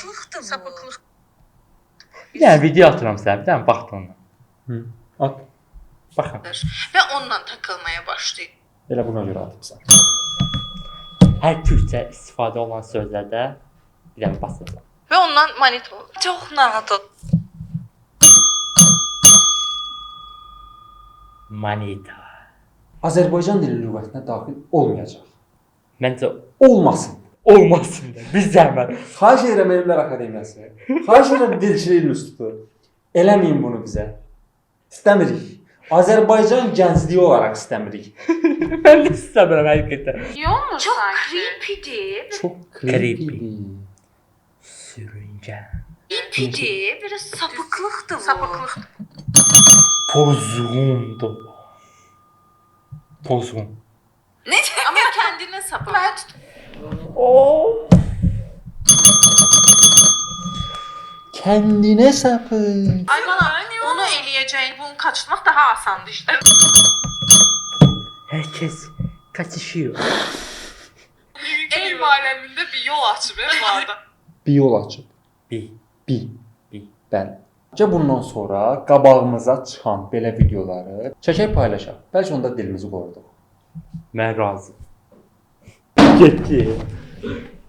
Sapıqlıqdır bu. Sapıqlıq. Bir dənə video atıram sənə, bir dənə bax onunla. Hı. At. Baxın. Və onunla takılmaya başlayır. Elə buna görə atıbsan. Hər türkçə istifadə olunan sözlərdə bir dənə basırsan. Və ondan manit olur. Çox nadat. Manita. Azərbaycan dili lüğətinə daxil olmayacaq. Məncə Olmasın. olmasın da. Biz zəhmət. Xahiş edirəm Elmlər Akademiyası. Xahiş edirəm Dilçilik İnstitutu. Eləməyin bunu bizə. İstəmirik. Azərbaycan gəncliyi olaraq istəmirik. Mən də istəmirəm həqiqətən. Yoxmu Çox sanki? creepy'dir. Çox Creepy. creepy. Sürüncə. Creepy'dir. Biraz sapıqlıqdır bu. Sapıqlıq. Pozğundur. Pozğun. Amma kendine sapıq. Mən tut. Kəndinə sapır. Ay bana onu eləyəcəyin, bunu kaçırmaq daha asandır işte. Hər kəs qaçışıyor. Elm aləmində bir yol açıb bu arada. Bir yol açıb. Bir. Bir. Bir. Bəli. Ki bundan sonra qabağımıza çıxan belə videoları çəkək paylaşaq. Bəlkə onda dilimizi qoruduq. Mən razı. Getdi.